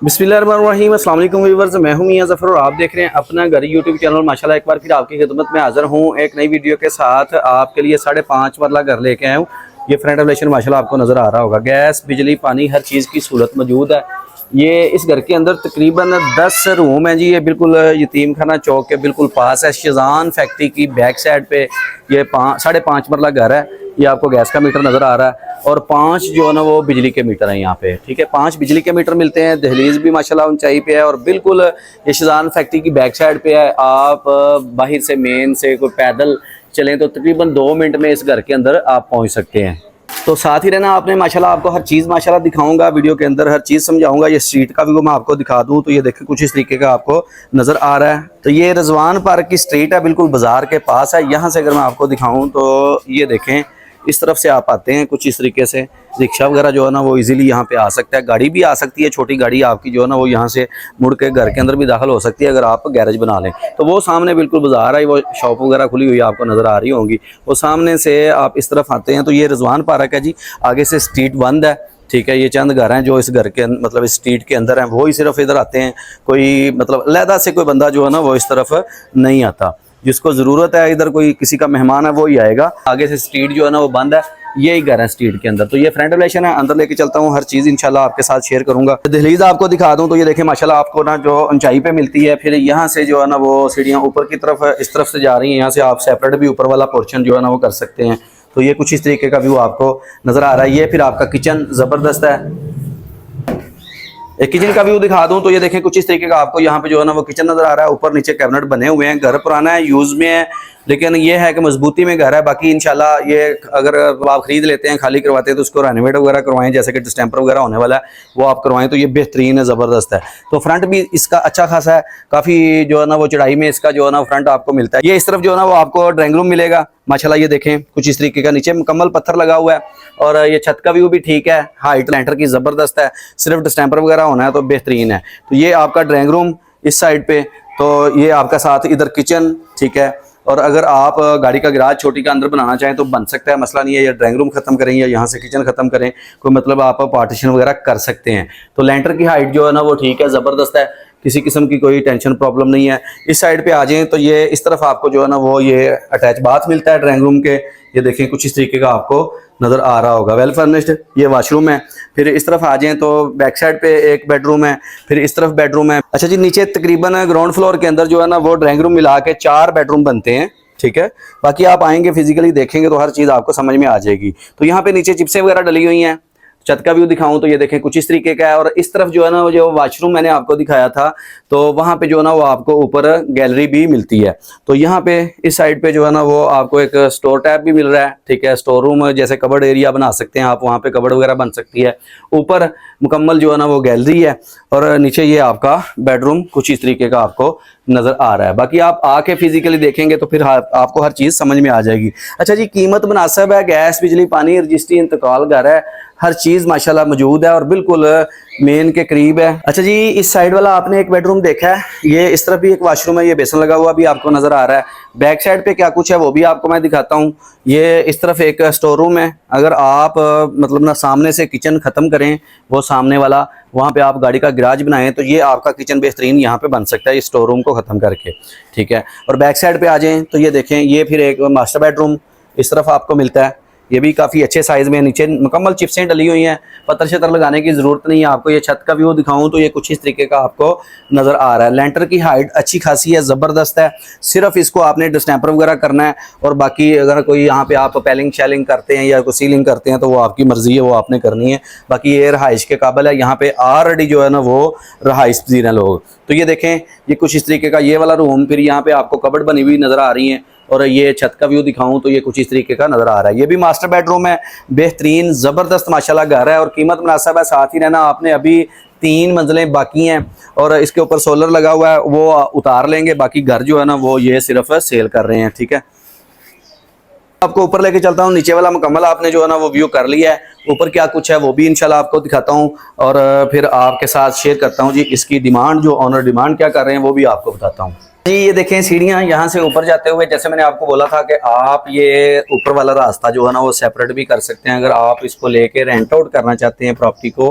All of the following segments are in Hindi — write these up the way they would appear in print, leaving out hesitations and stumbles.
बिस्मिल्लाहिर्रहमानिर्रहीम, अस्सलाम वालेकुम व्यूअर्स। मैं हूं मियां ज़फ़र और आप देख रहे हैं अपना घर यूट्यूब चैनल। माशाल्लाह एक बार फिर आपकी खिदमत में हाज़िर हूं एक नई वीडियो के साथ। आपके लिए 5.5 मरला घर लेके आया हूं। ये फ्रंट एलिवेशन माशाल्लाह आपको नज़र आ रहा होगा। गैस, बिजली, पानी, हर चीज़ की सहूलत मौजूद है। ये इस घर के अंदर तकरीबन 10 रूम है जी। ये बिल्कुल यतीम खाना चौक के बिल्कुल पास है। शेजान फैक्ट्री की बैक साइड पे ये 5.5 मरला घर है। ये आपको गैस का मीटर नज़र आ रहा है और 5 जो है ना वो बिजली के मीटर हैं यहाँ पे। ठीक है, 5 बिजली के मीटर मिलते हैं। दहलीज भी माशाल्लाह ऊंचाई पे है और बिल्कुल ये शेजान फैक्ट्री की बैक साइड पे है। आप बाहर से मेन से कोई पैदल चलें तो तकरीबन 2 मिनट में इस घर के अंदर आप पहुँच सकते हैं। तो साथ ही रहना आपने। माशाल्लाह आपको हर चीज़ माशाल्लाह दिखाऊंगा वीडियो के अंदर, हर चीज़ समझाऊंगा। ये स्ट्रीट का व्यू मैं आपको दिखा दूं तो ये देखें कुछ इस तरीके का आपको नज़र आ रहा है। तो ये रिजवान पार्क की स्ट्रीट है, बिल्कुल बाजार के पास है। यहाँ से अगर मैं आपको दिखाऊं तो ये देखें इस तरफ से आप आते हैं कुछ इस तरीके से। रिक्शा वगैरह जो है ना वो इजीली यहाँ पे आ सकता है। गाड़ी भी आ सकती है, छोटी गाड़ी आपकी जो है ना वो यहाँ से मुड़ के घर के अंदर भी दाखिल हो सकती है अगर आप गैरेज बना लें। तो वो सामने बिल्कुल बाजार है, वो शॉप वगैरह खुली हुई आपको नज़र आ रही होंगी। वो सामने से आप इस तरफ आते हैं तो ये रिजवान पार्क है जी। आगे से स्ट्रीट बंद है। ठीक है, ये चंद घर हैं जो इस घर के मतलब इस स्ट्रीट के अंदर हैं, वो ही सिर्फ इधर आते हैं। कोई मतलब अलहदा से कोई बंदा जो है ना वो इस तरफ नहीं आता। जिसको ज़रूरत है इधर कोई किसी का मेहमान है वो ही आएगा। आगे से स्ट्रीट जो है ना वो बंद है। यही घर है स्ट्रीट के अंदर। तो ये फ्रंट एलिवेशन है, अंदर लेके चलता हूँ, हर चीज़ इंशाल्लाह आपके साथ शेयर करूंगा। दहलीज आपको दिखा दूँ तो ये देखें माशाल्लाह आपको ना जो ऊंचाई पे मिलती है। फिर यहाँ से जो है ना वो सीढ़ियाँ ऊपर की तरफ इस तरफ से जा रही हैं। यहाँ से आप सेपरेट भी ऊपर वाला पोर्शन जो है ना वो कर सकते हैं। तो ये कुछ इस तरीके का व्यू आपको नज़र आ रहा है। ये फिर आपका किचन ज़बरदस्त है। एक किचन का व्यू दिखा दूं तो ये देखें कुछ इस तरीके का आपको यहाँ पे जो है ना वो किचन नजर आ रहा है। ऊपर नीचे कैबिनेट बने हुए हैं। घर पुराना है, यूज में है, लेकिन ये है कि मजबूती में घर है। बाकी इंशाल्लाह ये अगर आप खरीद लेते हैं, खाली करवाते हैं तो उसको रेनोवेट वगैरह करवाएं, जैसे कि डिस्टेंपर वगैरह होने वाला है वो आप करवाएं तो ये बेहतरीन है, ज़बरदस्त है। तो फ्रंट भी इसका अच्छा खासा है, काफ़ी जो है ना वो चढ़ाई में इसका जो है ना फ्रंट आपको मिलता है। ये इस तरफ जो है ना वो आपको ड्राइंग रूम मिलेगा माशाल्लाह। ये देखें कुछ इस तरीके का नीचे मुकम्मल पत्थर लगा हुआ है और ये छत का व्यू भी ठीक है। हाइट लेंटर की ज़बरदस्त है, सिर्फ डिस्टेंपर वगैरह होना है तो बेहतरीन है। तो ये आपका ड्राइंग रूम इस साइड पे, तो ये आपका साथ इधर किचन। ठीक है, और अगर आप गाड़ी का गैराज छोटी का अंदर बनाना चाहें तो बन सकता है, मसला नहीं है। या ड्राइंग रूम खत्म करें या यहाँ से किचन खत्म करें, कोई मतलब आप पार्टीशन वगैरह कर सकते हैं। तो लेंटर की हाइट जो है ना वो ठीक है, ज़बरदस्त है, किसी किस्म की कोई टेंशन प्रॉब्लम नहीं है। इस साइड पे आ जाएं तो ये इस तरफ आपको जो है ना वो ये अटैच बाथ मिलता है ड्राइंग रूम के। ये देखें कुछ इस तरीके का आपको नज़र आ रहा होगा, वेल फर्निश्ड। ये वॉशरूम है। फिर इस तरफ आ जाएं तो बैक साइड पे एक बेडरूम है, फिर इस तरफ बेडरूम है। अच्छा जी, नीचे तकरीबन ग्राउंड फ्लोर के अंदर जो है ना वो ड्राइंग रूम मिला के 4 बेडरूम बनते हैं। ठीक है, बाकी आप आएंगे फिजिकली देखेंगे तो हर चीज़ आपको समझ में आ जाएगी। तो यहाँ पे नीचे चिप्सें वगैरह डली हुई हैं। छत का व्यू दिखाऊं तो ये देखें कुछ इस तरीके का है। और इस तरफ जो है ना वो जो वॉशरूम मैंने आपको दिखाया था तो वहाँ पे जो है ना वो आपको ऊपर गैलरी भी मिलती है। तो यहाँ पे इस साइड पे जो है ना वो आपको एक स्टोर टैब भी मिल रहा है। ठीक है, स्टोर रूम जैसे कबर्ड एरिया बना सकते हैं आप, वहाँ पे कबर्ड वगैरह बन सकती है। ऊपर मुकम्मल जो है ना वो गैलरी है और नीचे ये आपका बेडरूम कुछ इस तरीके का आपको नज़र आ रहा है। बाकी आप आके फिजिकली देखेंगे तो फिर आपको हर चीज़ समझ में आ जाएगी। अच्छा जी, कीमत मुनासिब है। गैस, बिजली, पानी, रजिस्ट्री, इंतकाल घर है, हर चीज़ माशाल्लाह मौजूद है और बिल्कुल मेन के करीब है। अच्छा जी, इस साइड वाला आपने एक बेडरूम देखा है, ये इस तरफ भी एक वॉशरूम है। ये बेसन लगा हुआ भी आपको नज़र आ रहा है। बैक साइड पे क्या कुछ है वो भी आपको मैं दिखाता हूँ। ये इस तरफ एक स्टोर रूम है। अगर आप मतलब ना सामने से किचन ख़त्म करें, वो सामने वाला वहाँ पे आप गाड़ी का गैराज बनाएं तो ये आपका किचन बेहतरीन यहाँ पे बन सकता है, इस स्टोर रूम को ख़त्म करके। ठीक है, और बैक साइड पे आ जाएं तो ये देखें ये फिर एक मास्टर बेडरूम इस तरफ आपको मिलता है। ये भी काफ़ी अच्छे साइज़ में, नीचे मुकम्मल चिप्सें डली हुई हैं, पत्थर शतर लगाने की ज़रूरत नहीं है आपको। ये छत का व्यू दिखाऊं तो ये कुछ इस तरीके का आपको नज़र आ रहा है। लेंटर की हाइट अच्छी खासी है, ज़बरदस्त है। सिर्फ इसको आपने डिस्टेंपर वगैरह करना है और बाकी अगर कोई यहाँ पे आप पैलिंग शैलिंग करते हैं या कोई सीलिंग करते हैं तो वो आपकी मर्ज़ी है, वो आपने करनी है। बाकी ये रहाइश के काबिल है। यहाँ पे ऑलरेडी जो है ना वो रहाइश पज़ीर हैं लोग। तो ये देखें ये कुछ इस तरीके का ये वाला रूम, फिर यहाँ पे आपको कबर्ड बनी हुई नज़र आ रही है। और ये छत का व्यू दिखाऊं तो ये कुछ इस तरीके का नज़र आ रहा है। ये भी मास्टर बेडरूम है, बेहतरीन ज़बरदस्त माशाल्लाह घर है और कीमत मुनासिब है। साथ ही रहना आपने, अभी 3 मंजिलें बाकी हैं और इसके ऊपर सोलर लगा हुआ है, वो उतार लेंगे। बाकी घर जो है ना वो ये सिर्फ सेल कर रहे हैं। ठीक है, आपको ऊपर लेके चलता हूँ। नीचे वाला मुकम्मल आपने जो है ना वो व्यू कर लिया है। ऊपर क्या कुछ है वो भी इंशाल्लाह आपको दिखाता हूँ और फिर आपके साथ शेयर करता हूँ जी। इसकी डिमांड जो ऑनर डिमांड क्या कर रहे हैं वो भी आपको बताता हूँ। जी ये देखें सीढ़ियाँ यहाँ से ऊपर जाते हुए, जैसे मैंने आपको बोला था कि आप ये ऊपर वाला रास्ता जो है ना वो सेपरेट भी कर सकते हैं अगर आप इसको लेके रेंट आउट करना चाहते हैं प्रॉपर्टी को।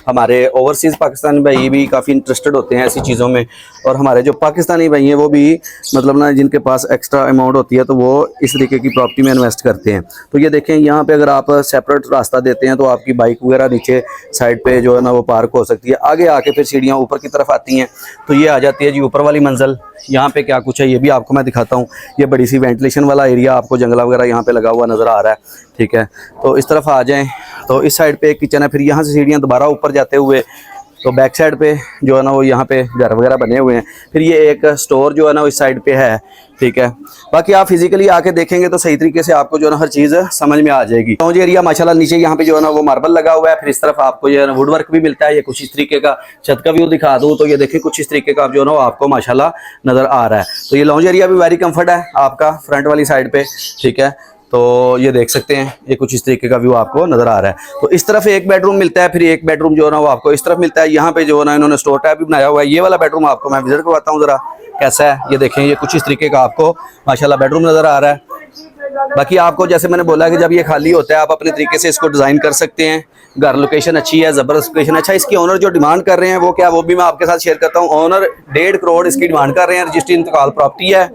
हमारे ओवरसीज़ पाकिस्तानी भाई भी काफ़ी इंटरेस्टेड होते हैं ऐसी चीज़ों में, और हमारे जो पाकिस्तानी भाई हैं वो भी मतलब ना जिनके पास एक्स्ट्रा अमाउंट होती है तो वो इस तरीके की प्रॉपर्टी में इन्वेस्ट करते हैं। तो ये देखें यहाँ पर अगर आप सेपरेट रास्ता देते हैं तो आपकी बाइक वगैरह नीचे साइड पर जो है ना वो पार्क हो सकती है। आगे आके फिर सीढ़ियाँ ऊपर की तरफ आती हैं तो ये आ जाती है जी ऊपर वाली मंजिल। यहाँ पे क्या कुछ है ये भी आपको मैं दिखाता हूँ। ये बड़ी सी वेंटिलेशन वाला एरिया आपको जंगला वगैरह यहाँ पे लगा हुआ नज़र आ रहा है, ठीक है। तो इस तरफ आ जाएं तो इस साइड पे एक किचन है, फिर यहाँ से सीढ़ियाँ दोबारा ऊपर जाते हुए तो बैक साइड पे जो है ना वो यहाँ पे घर वगैरह बने हुए हैं। फिर ये एक स्टोर जो है ना इस साइड पे है, ठीक है। बाकी आप फिजिकली आके देखेंगे तो सही तरीके से आपको जो है ना हर चीज़ समझ में आ जाएगी। लॉन्ज एरिया माशाल्लाह नीचे यहाँ पे जो है ना वो मार्बल लगा हुआ है। फिर इस तरफ आपको जो है ना वुड वर्क भी मिलता है। ये कुछ इस तरीके का छत का व्यू दिखा दूँ तो ये देखिए कुछ इस तरीके का जो है ना आपको माशाल्लाह नज़र आ रहा है। तो ये लॉन्ज एरिया भी वेरी कम्फर्ट है आपका फ्रंट वाली साइड पे, ठीक है। तो ये देख सकते हैं ये कुछ इस तरीके का व्यू आपको नज़र आ रहा है। तो इस तरफ एक बेडरूम मिलता है, फिर एक बेडरूम जो है ना वो आपको इस तरफ मिलता है। यहाँ पे जो है ना इन्होंने स्टोर टाइप भी बनाया हुआ है। ये वाला बेडरूम आपको मैं विजिट करवाता हूँ ज़रा कैसा है। ये देखें ये कुछ इस तरीके का आपको माशाल्लाह बेडरूम नज़र आ रहा है। बाकी आपको जैसे मैंने बोला कि जब ये खाली होता है आप अपने तरीके से इसको डिज़ाइन कर सकते हैं। घर लोकेशन अच्छी है, ज़बरदस्त लोकेशन। अच्छा इसकी ओनर जो डिमांड कर रहे हैं वो क्या, वो भी मैं आपके साथ शेयर करता हूँ। ओनर 1.5 करोड़ इसकी डिमांड कर रहे हैं, रजिस्ट्री इंतकाल प्रॉपर्टी है।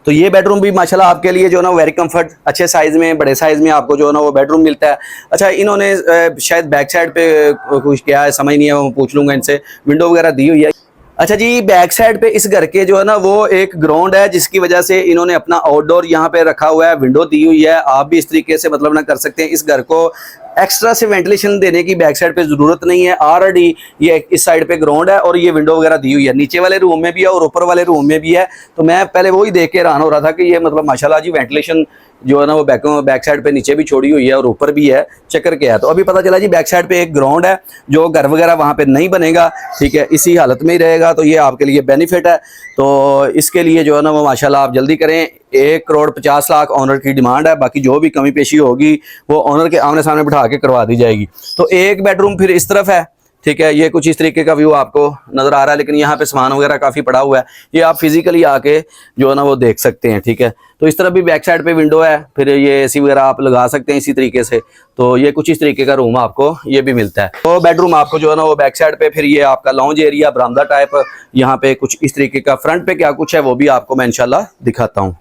तो ये बेडरूम भी माशाल्लाह आपके लिए जो है ना वेरी कंफर्ट अच्छे साइज़ में बड़े साइज़ में आपको जो है ना वो बेडरूम मिलता है। अच्छा इन्होंने शायद बैक साइड पे कुछ क्या है समझ नहीं है, वो पूछ लूँगा इनसे। विंडो वगैरह दी हुई है। अच्छा जी बैक साइड पे इस घर के जो है ना वो एक ग्राउंड है जिसकी वजह से इन्होंने अपना आउटडोर यहाँ पे रखा हुआ है, विंडो दी हुई है। आप भी इस तरीके से मतलब ना कर सकते हैं। इस घर को एक्स्ट्रा से वेंटिलेशन देने की बैक साइड पे ज़रूरत नहीं है। ऑलरेडी ये इस साइड पे ग्राउंड है और ये विंडो वगैरह दी हुई है। नीचे वाले रूम में भी है और ऊपर वाले रूम में भी है। तो मैं पहले वही देख के हैरान हो रहा था कि ये मतलब माशाल्लाह जी वेंटिलेशन जो है ना वो बैक साइड पे नीचे भी छोड़ी हुई है और ऊपर भी है। चक्कर क्या है, तो अभी पता चला जी बैक साइड पे एक ग्राउंड है जो घर वगैरह वहाँ पे नहीं बनेगा, ठीक है, इसी हालत में ही रहेगा। तो ये आपके लिए बेनिफिट है। तो इसके लिए जो है ना वो माशाल्लाह आप जल्दी करें। 1,50,00,000 ऑनर की डिमांड है। बाकी जो भी कमी पेशी होगी वो ऑनर के आमने सामने बिठा के करवा दी जाएगी। तो एक बेडरूम फिर इस तरफ है, ठीक है। ये कुछ इस तरीके का व्यू आपको नज़र आ रहा है, लेकिन यहाँ पे सामान वगैरह काफ़ी पड़ा हुआ है। ये आप फिजिकली आके जो है ना वो देख सकते हैं, ठीक है। तो इस तरफ भी बैक साइड पे विंडो है। फिर ये एसी वगैरह आप लगा सकते हैं इसी तरीके से। तो ये कुछ इस तरीके का रूम आपको ये भी मिलता है। तो बेडरूम आपको जो है ना वो बैक साइड पे, फिर ये आपका लॉन्ज एरिया बरामदा टाइप यहाँ पे कुछ इस तरीके का। फ्रंट पे क्या कुछ है वो भी आपको मैं इंशाल्लाह दिखाता हूँ।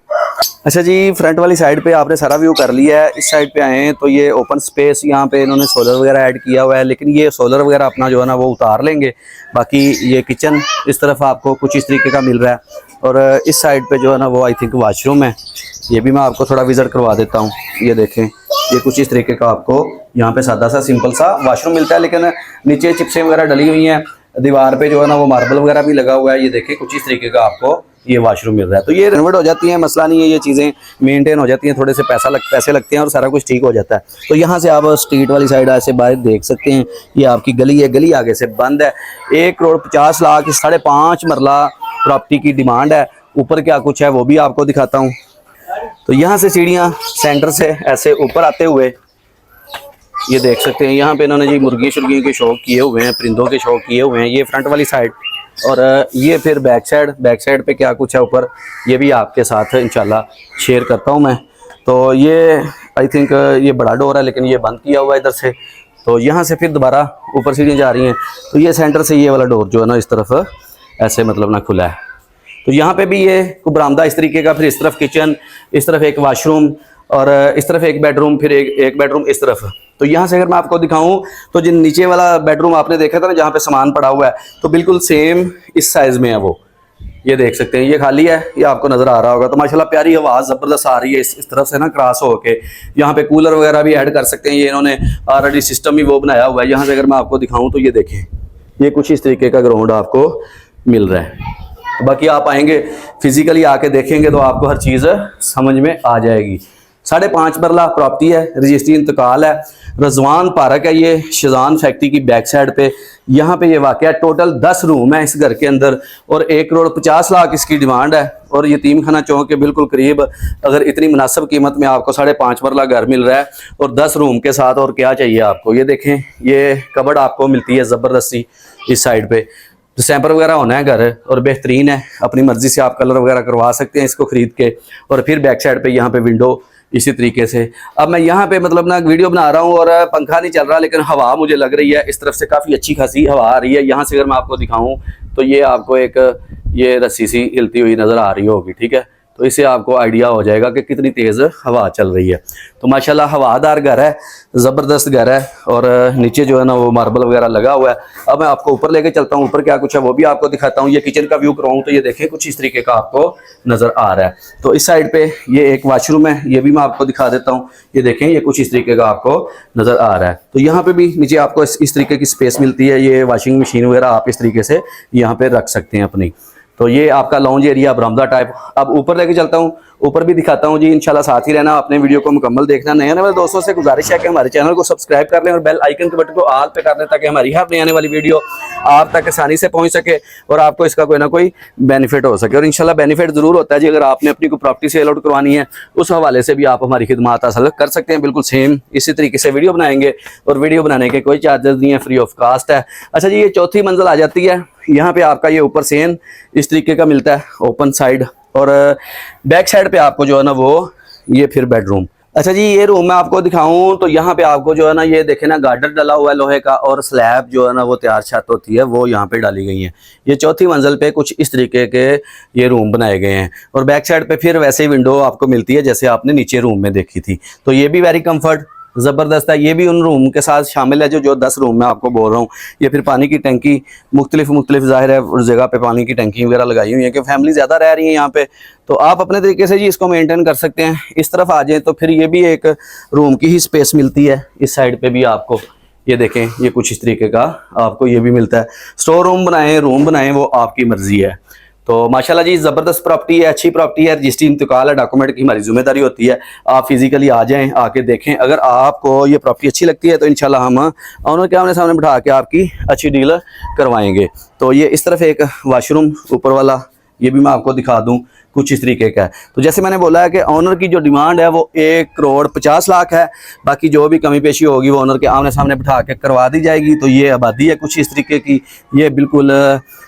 अच्छा जी फ्रंट वाली साइड पे आपने सारा व्यू कर लिया है। इस साइड पे आए हैं तो ये ओपन स्पेस, यहाँ पे इन्होंने सोलर वगैरह ऐड किया हुआ है, लेकिन ये सोलर वगैरह अपना जो है ना वो उतार लेंगे। बाकी ये किचन इस तरफ आपको कुछ इस तरीके का मिल रहा है। और इस साइड पे जो है ना वो आई थिंक वॉशरूम है। ये भी मैं आपको थोड़ा विजिट करवा देता हूँ। ये देखें ये कुछ इस तरीके का आपको यहाँ पे सादा सा सिंपल सा वॉशरूम मिलता है, लेकिन नीचे चिप्सें वगैरह डली हुई हैं। दीवार पे जो है ना वो मार्बल वगैरह भी लगा हुआ है। ये देखिए कुछ इस तरीके का आपको ये वॉशरूम मिल रहा है। तो ये रेनोवेट हो जाती है, मसला नहीं है। ये चीज़ें मेंटेन हो जाती हैं, थोड़े से पैसे लगते हैं और सारा कुछ ठीक हो जाता है। तो यहाँ से आप स्ट्रीट वाली साइड ऐसे बाहर देख सकते हैं। ये आपकी गली है, गली आगे से बंद है। 1,50,00,000 5.5 मरला प्रॉपर्टी की डिमांड है। ऊपर क्या कुछ है वो भी आपको दिखाता हूँ। तो यहाँ से सीढ़ियाँ सेंटर से ऐसे ऊपर आते हुए ये देख सकते हैं। यहाँ पे इन्होंने जी मुर्गियों शुर्गियों के शौक किए हुए हैं, परिंदों के शौक किए हुए हैं। ये फ्रंट वाली साइड और ये फिर बैक साइड पे क्या कुछ है ऊपर, ये भी आपके साथ इंशाल्लाह शेयर करता हूँ मैं। तो ये आई थिंक ये बड़ा डोर है, लेकिन ये बंद किया हुआ है इधर से। तो यहाँ से फिर दोबारा ऊपर सीढ़ियाँ जा रही हैं। तो ये सेंटर से ये वाला डोर जो है ना इस तरफ ऐसे मतलब ना खुला है। तो यहाँ पे भी ये बरामदा इस तरीके का, फिर इस तरफ किचन, इस तरफ एक वाशरूम और इस तरफ एक बेडरूम, फिर एक बेडरूम इस तरफ। तो यहाँ से अगर मैं आपको दिखाऊं तो जिन नीचे वाला बेडरूम आपने देखा था ना जहाँ पे सामान पड़ा हुआ है, तो बिल्कुल सेम इस साइज़ में है वो। ये देख सकते हैं, ये खाली है, ये आपको नज़र आ रहा होगा। तो माशाल्लाह प्यारी आवाज़ ज़बरदस्त आ रही है इस तरफ से ना क्रॉस होके। यहाँ पे कूलर वगैरह भी ऐड कर सकते हैं। ये इन्होंने ऑलरेडी सिस्टम ही वो बनाया हुआ है। यहाँ से अगर मैं आपको दिखाऊँ तो ये देखें, ये कुछ इस तरीके का ग्राउंड आपको मिल रहा है। बाकी आप आएंगे फिजिकली आके देखेंगे तो आपको हर चीज़ समझ में आ जाएगी। 5.5 मरला प्रॉपर्टी है, रजिस्ट्री इंतकाल है, रजवान पार्क है। ये शाजान फैक्ट्री की बैक साइड पे यहाँ पे ये वाक़या है। टोटल 10 रूम है इस घर के अंदर और 1,50,00,000 इसकी डिमांड है। और यतीम खाना चौक के बिल्कुल करीब अगर इतनी मुनासिब कीमत में आपको 5.5 मरला घर मिल रहा है और 10 रूम के साथ, और क्या चाहिए आपको। ये देखें, ये कबर्ड आपको मिलती है ज़बरदस्ती इस साइड पे। डिसेंबर वगैरह होना है घर, और बेहतरीन है, अपनी मर्जी से आप कलर वगैरह करवा सकते हैं इसको ख़रीद के। और फिर बैक साइड पे यहाँ पे विंडो इसी तरीके से। अब मैं यहाँ पे मतलब ना वीडियो बना रहा हूँ और पंखा नहीं चल रहा, लेकिन हवा मुझे लग रही है इस तरफ से काफ़ी अच्छी खासी हवा आ रही है। यहाँ से अगर मैं आपको दिखाऊँ तो ये आपको एक ये रस्सी सी हिलती हुई नज़र आ रही होगी, ठीक है। तो इससे आपको आइडिया हो जाएगा कि कितनी तेज़ हवा चल रही है। तो माशाल्लाह हवादार घर है, ज़बरदस्त घर है, और नीचे जो है ना वो मार्बल वगैरह लगा हुआ है। अब मैं आपको ऊपर लेके चलता हूँ, ऊपर क्या कुछ है वो भी आपको दिखाता हूँ। ये किचन का व्यू करवाऊँ तो ये देखें कुछ इस तरीके का आपको नज़र आ रहा है। तो इस साइड पे ये एक वाशरूम है, ये भी मैं आपको दिखा देता हूँ। ये देखें ये कुछ इस तरीके का आपको नज़र आ रहा है। तो यहाँ पे भी नीचे आपको इस तरीके की स्पेस मिलती है। ये वॉशिंग मशीन वगैरह आप इस तरीके से यहाँ पे रख सकते हैं अपनी। तो ये आपका लॉन्ज एरिया बरामदा टाइप। अब ऊपर लेके चलता हूँ, ऊपर भी दिखाता हूँ जी। इंशाल्लाह साथ ही रहना, अपने वीडियो को मुकम्मल देखना। नए नए दोस्तों से गुजारिश है कि हमारे चैनल को सब्सक्राइब कर लें और बेल आइकन के बटन को ऑल पे कर लें, ताकि हमारी हर नई आने वाली वीडियो आप तक आसानी से पहुँच सके और आपको इसका कोई ना कोई बेनिफिट हो सके। और इंशाल्लाह बेनिफिट ज़रूर होता है जी। अगर आपने अपनी कोई प्रॉपर्टी सेल आउट करवानी है, उस हवाले से भी आप हमारी खिदमत हासिल कर सकते हैं। बिल्कुल सेम इसी तरीके से वीडियो बनाएंगे, और वीडियो बनाने के कोई चार्जेस नहीं है, फ्री ऑफ कास्ट है। अच्छा जी, ये चौथी मंजिल आ जाती है। यहाँ पे आपका ये ऊपर सेन इस तरीके का मिलता है ओपन साइड, और बैक साइड पे आपको जो है ना वो ये फिर बेडरूम। अच्छा जी, ये रूम मैं आपको दिखाऊं तो यहाँ पे आपको जो है ना ये देखे ना गार्डर डला हुआ है लोहे का, और स्लैब जो है ना वो तैयार छत होती है वो यहाँ पे डाली गई है। ये चौथी मंजिल पे कुछ इस तरीके के ये रूम बनाए गए हैं, और बैक साइड पे फिर वैसे ही विंडो आपको मिलती है जैसे आपने नीचे रूम में देखी थी। तो ये भी वेरी कम्फर्ट ज़बरदस्त है। ये भी उन रूम के साथ शामिल है जो 10 रूम मैं आपको बोल रहा हूँ। ये फिर पानी की टंकी मुख्तलिफ ज़ाहिर है उस जगह पे पानी की टंकी वगैरह लगाई हुई है कि फैमिली ज़्यादा रह रही है यहाँ पे, तो आप अपने तरीके से जी इसको मेंटेन कर सकते हैं। इस तरफ आ जाएँ तो फिर ये भी एक रूम की ही स्पेस मिलती है। इस साइड पर भी आपको ये देखें ये कुछ इस तरीके का आपको ये भी मिलता है। स्टोर रूम बनाएं वो आपकी मर्जी है। तो माशाल्लाह जी ज़बरदस्त प्रॉपर्टी है, अच्छी प्रॉपर्टी है। रजिस्ट्री इंतकाल है, डॉक्यूमेंट की हमारी जिम्मेदारी होती है। आप फिजिकली आ जाएं, आके देखें। अगर आपको ये प्रॉपर्टी अच्छी लगती है तो इंशाल्लाह हम ऑनर के आमने सामने बिठा के आपकी अच्छी डील करवाएंगे। तो ये इस तरफ एक वाशरूम ऊपर वाला, ये भी मैं आपको दिखा दूं, कुछ इस तरीके का है। तो जैसे मैंने बोला है कि ऑनर की जो डिमांड है वो 1,50,00,000 है। बाकी जो भी कमी पेशी होगी वो ऑनर के आमने सामने बिठा के करवा दी जाएगी। तो ये आबादी है कुछ इस तरीके की। ये बिल्कुल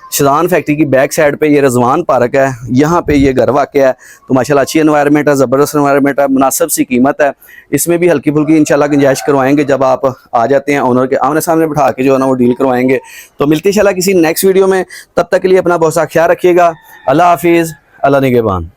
शादान फैक्ट्री की बैक साइड पे ये रजवान पार्क है, यहाँ पे ये घर वाक़या है। तो माशाल्लाह अच्छी एनवायरनमेंट है, ज़बरदस्त एनवायरनमेंट है, मुनासिब सी कीमत है। इसमें भी हल्की फुल्की इंशाल्लाह गुंजाइश करवाएंगे जब आप आ जाते हैं। ऑनर के आमने सामने बिठा के जो है ना वो डील करवाएंगे। तो मिलती है इंशाल्लाह किसी नेक्स्ट वीडियो में। तब तक के लिए अपना बहुत सा ख्याल रखिएगा। अल्लाह हाफिज़, अल्लाह निगहबान।